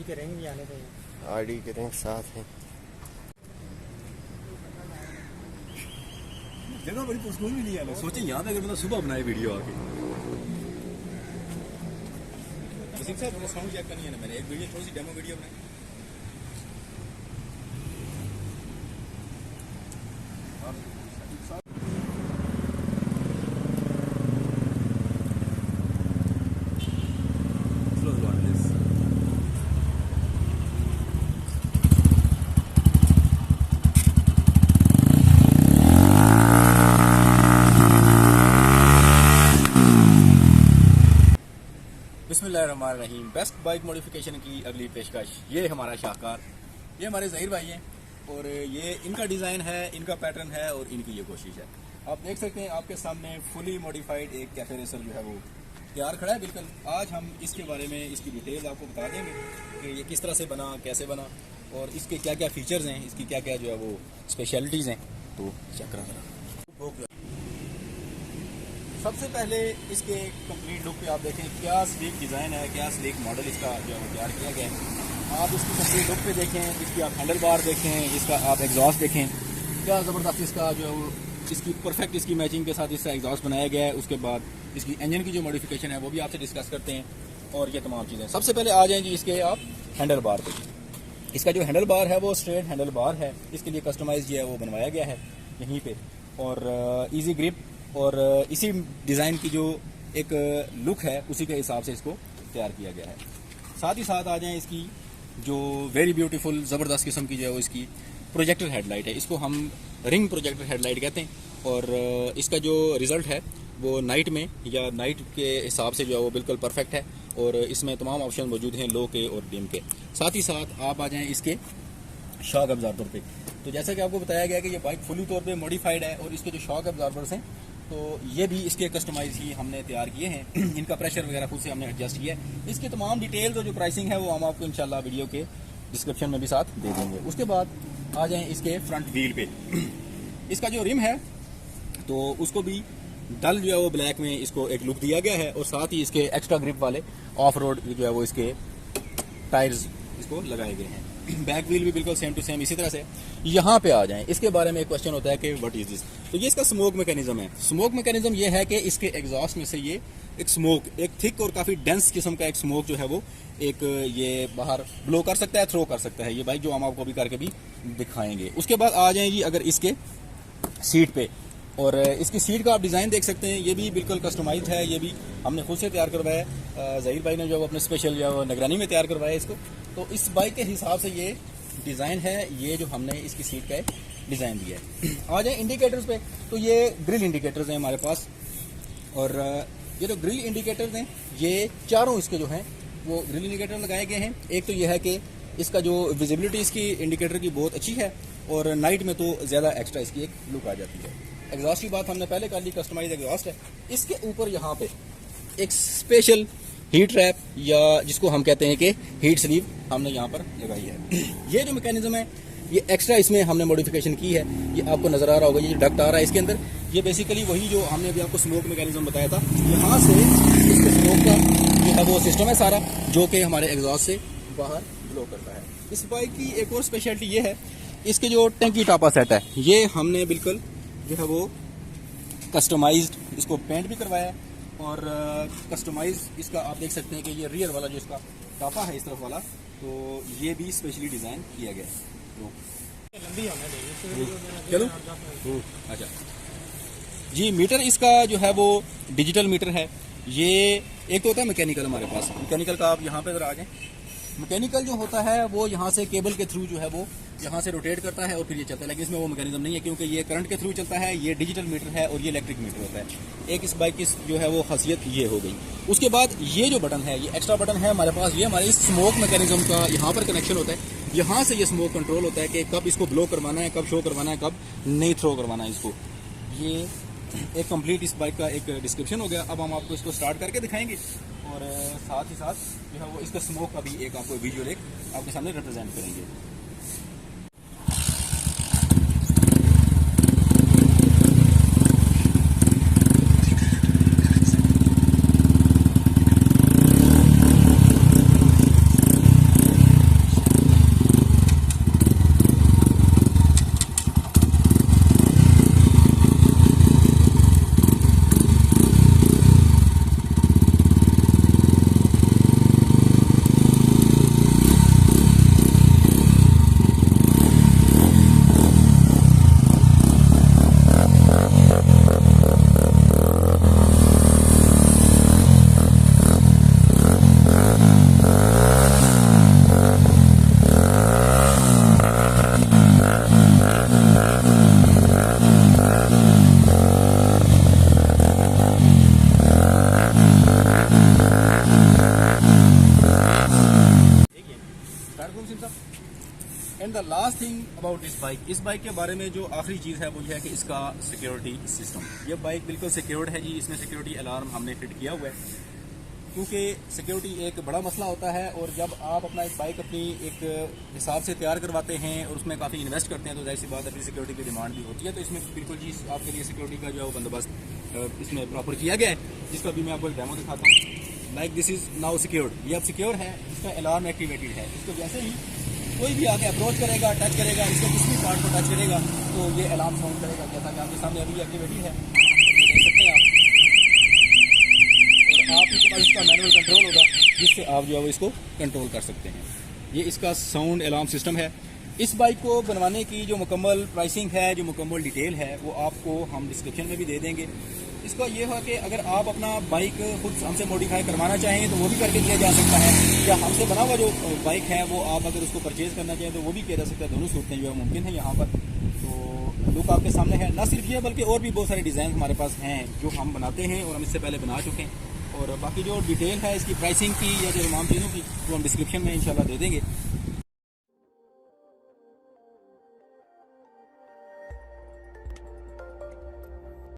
के रिंग भी आने थे। आरडी के रिंग साथ हैं। जगह बड़ी पुरस्कून मिली है। सोचे यहाँ पे अगर मतलब सुबह बनाए वीडियो आके। वसीम साहब साउंड चेक करनी है ना, मैंने एक वीडियो थोड़ी सी डेमो वीडियो बनाई। बिस्मिल्लाहिर्रहमानिर्रहीम। बेस्ट बाइक मॉडिफिकेशन की अगली पेशकश। ये हमारा शाहकार, ये हमारे ज़हीर भाई हैं और ये इनका डिज़ाइन है, इनका पैटर्न है और इनकी ये कोशिश है। आप देख सकते हैं आपके सामने फुली मॉडिफाइड एक कैफे रेसर जो है वो तैयार खड़ा है बिल्कुल। आज हम इसके बारे में इसकी डिटेल्स आपको बता देंगे कि ये किस तरह से बना, कैसे बना और इसके क्या क्या फीचर्स हैं, इसकी क्या क्या जो है वो स्पेशलिटीज़ हैं। तो चेक करा जरा। सबसे पहले इसके कंप्लीट लुक पे आप देखें क्या स्लीक डिज़ाइन है, क्या स्लीक मॉडल इसका जो है तैयार किया गया है। आप इसकी कंप्लीट लुक पे देखें, इसकी आप हैंडल बार देखें, इसका आप एग्जॉस्ट देखें, क्या ज़बरदस्त इसका जो है वो इसकी परफेक्ट इसकी मैचिंग के साथ इसका एग्जॉस्ट बनाया गया है। उसके बाद इसकी इंजन की जो मॉडिफिकेशन है वो भी आपसे डिस्कस करते हैं और ये तमाम चीज़ें। सबसे पहले आ जाएँ जी इसके आप हैंडल बार पे। इसका जो हैंडल बार है वो स्ट्रेट हैंडल बार है। इसके लिए कस्टमाइज जो है वो बनवाया गया है यहीं पे और ईजी ग्रिप और इसी डिज़ाइन की जो एक लुक है उसी के हिसाब से इसको तैयार किया गया है। साथ ही साथ आ जाएं इसकी जो वेरी ब्यूटीफुल ज़बरदस्त किस्म की जो है वो इसकी प्रोजेक्टर हेडलाइट है। इसको हम रिंग प्रोजेक्टर हेडलाइट कहते हैं और इसका जो रिज़ल्ट है वो नाइट में या नाइट के हिसाब से जो है वो बिल्कुल परफेक्ट है और इसमें तमाम ऑप्शन मौजूद हैं लो के और डिम के। साथ ही साथ आप आ जाएँ इसके शॉक अब्जॉर्बर पे। तो जैसा कि आपको बताया गया कि ये बाइक फुली तौर पे मॉडिफाइड है और इसके जो शॉक अब्जॉर्बर्स हैं तो ये भी इसके कस्टमाइज ही हमने तैयार किए हैं। इनका प्रेशर वगैरह खुद से हमने एडजस्ट किया है। इसकी तमाम डिटेल्स और जो प्राइसिंग है वो हम आपको इंशाल्लाह वीडियो के डिस्क्रिप्शन में भी साथ दे देंगे। उसके बाद आ जाएं इसके फ्रंट व्हील पे। इसका जो रिम है तो उसको भी डल जो है वो ब्लैक में इसको एक लुक दिया गया है और साथ ही इसके एक्स्ट्रा ग्रिप वाले ऑफ रोड जो है वो इसके टायर्स इसको लगाए गए हैं। बैक व्हील भी बिल्कुल सेम टू सेम इसी तरह से। यहाँ पे आ जाएं, इसके बारे में एक क्वेश्चन होता है कि व्हाट इज दिस। तो ये इसका स्मोक मैकेनिज्म है। स्मोक मैकेनिज्म ये है कि इसके एग्जॉस्ट में से ये एक स्मोक, एक थिक और काफ़ी डेंस किस्म का एक स्मोक जो है वो एक ये बाहर ब्लो कर सकता है, थ्रो कर सकता है ये बाइक, जो हम आपको भी करके भी दिखाएंगे। उसके बाद आ जाएं जी अगर इसके सीट पे, और इसकी सीट का आप डिज़ाइन देख सकते हैं, ये भी बिल्कुल कस्टमाइज्ड है। ये भी हमने खुद से तैयार करवाया है। ज़हीर भाई ने जो अपने स्पेशल जो है निगरानी में तैयार करवाया है इसको। तो इस बाइक के हिसाब से ये डिज़ाइन है, ये जो हमने इसकी सीट का डिज़ाइन दिया है। आ जाए इंडिकेटर्स पे, तो ये ग्रिल इंडिकेटर्स हैं हमारे पास और ये जो ग्रिल इंडिकेटर्स हैं ये चारों इसके जो हैं वो ग्रिल इंडिकेटर लगाए गए हैं। एक तो ये है कि इसका जो विजिबिलिटी इसकी इंडिकेटर की बहुत अच्छी है और नाइट में तो ज़्यादा एक्स्ट्रा इसकी एक लुक आ जाती है। एग्जॉस्ट की बात हमने पहले कर ली, कस्टमाइज एग्जॉस्ट है। इसके ऊपर यहाँ पे एक स्पेशल हीट रैप या जिसको हम कहते हैं कि हीट स्लीव हमने यहाँ पर लगाई है। ये जो मैकेनिज्म है ये एक्स्ट्रा इसमें हमने मॉडिफिकेशन की है। ये आपको नजर आ रहा होगा, ये जो डक्ट आ रहा है इसके अंदर, ये बेसिकली वही जो हमने अभी आपको स्मोक मैकेनिज्म बताया था। यहाँ से इसके स्मोक का जो है वो सिस्टम है सारा, जो कि हमारे एग्जॉस्ट से बाहर ब्लो करता है। इस बाइक की एक और स्पेशलिटी ये है, इसके जो टंकी टापा सेट है ये हमने बिल्कुल जो है वो कस्टमाइज्ड इसको पेंट भी करवाया है और कस्टमाइज इसका आप देख सकते हैं कि ये रियर वाला जो इसका टापा है इस तरफ वाला, तो ये भी स्पेशली डिज़ाइन किया गया है। तो चलो अच्छा जी, मीटर इसका जो है वो डिजिटल मीटर है। ये एक तो होता है मैकेनिकल, हमारे पास मैकेनिकल का आप यहाँ पे जरा आ जाएं। मैकेनिकल जो होता है वो यहाँ से केबल के थ्रू जो है वो यहाँ से रोटेट करता है और फिर ये चलता है, लेकिन इसमें वो मैकेनिज्म नहीं है क्योंकि ये करंट के थ्रू चलता है। ये डिजिटल मीटर है और ये इलेक्ट्रिक मीटर होता है। एक इस बाइक की जो है वो खासियत ये हो गई। उसके बाद ये जो बटन है, ये एक्स्ट्रा बटन है हमारे पास, ये हमारे इस स्मोक मैकेनिज्म का यहाँ पर कनेक्शन होता है। यहाँ से ये स्मोक कंट्रोल होता है कि कब इसको ब्लो करवाना है, कब शो करवाना है, कब नहीं थ्रो करवाना है इसको। ये एक कंप्लीट इस बाइक का एक डिस्क्रिप्शन हो गया। अब हम आपको इसको स्टार्ट करके दिखाएंगे और साथ ही साथ जो है वो इसका स्मोक का भी एक आपको विजुअल एक आपके सामने रिप्रेजेंट करेंगे। अबाउट इस बाइक के बारे में जो आखिरी चीज़ है वो ये है कि इसका सिक्योरिटी सिस्टम, ये बाइक बिल्कुल सिक्योर्ड है जी। इसमें सिक्योरिटी अलार्म हमने फिट किया हुआ है, क्योंकि सिक्योरिटी एक बड़ा मसला होता है। और जब आप अपना एक बाइक अपनी एक हिसाब से तैयार करवाते हैं और उसमें काफ़ी इन्वेस्ट करते हैं तो जाहिर सी बात है फिर सिक्योरिटी की डिमांड भी होती है। तो इसमें बिल्कुल जी आपके लिए सिक्योरिटी का जो है वो बंदोबस्त इसमें प्रॉपर किया गया है, जिसका भी मैं आपको डेमो दिखाता हूँ। Like this is now secured, ये अब सिक्योर है, इसका अलार्म एक्टिवेटेड है। इसको जैसे ही कोई भी आके अप्रोच करेगा, टच करेगा, इसके किसी भी पार्ट को टच करेगा तो ये अलार्म साउंड करेगा, जैसा कि आपके सामने अभी एक्टिवेटेड है, देख सकते हैं आप। और आपके पास इसका मैनुअल कंट्रोल होगा जिससे आप जो है वो इसको कंट्रोल कर सकते हैं। ये इसका साउंड अलार्म सिस्टम है। इस बाइक को बनवाने की जो मुकम्मल प्राइसिंग है, जो मुकम्मल डिटेल है, वो आपको हम डिस्क्रिप्शन में भी दे देंगे। इसका ये है कि अगर आप अपना बाइक खुद हमसे मॉडिफाई करवाना चाहें तो वो भी करके दिया जा सकता है, या हमसे बना हुआ जो बाइक है वो आप अगर उसको परचेज़ करना चाहें तो वो भी किया जा सकता है। दोनों सूरतें जो है मुमकिन है यहाँ पर। तो लुक आपके सामने है, ना सिर्फ ये बल्कि और भी बहुत सारे डिज़ाइन हमारे पास हैं जो हम बनाते हैं और हम इससे पहले बना चुके हैं। और बाकी जो डिटेल है इसकी प्राइसिंग की या जो तमाम चीज़ों की वो हम डिस्क्रिप्शन में इंशाल्लाह दे देंगे।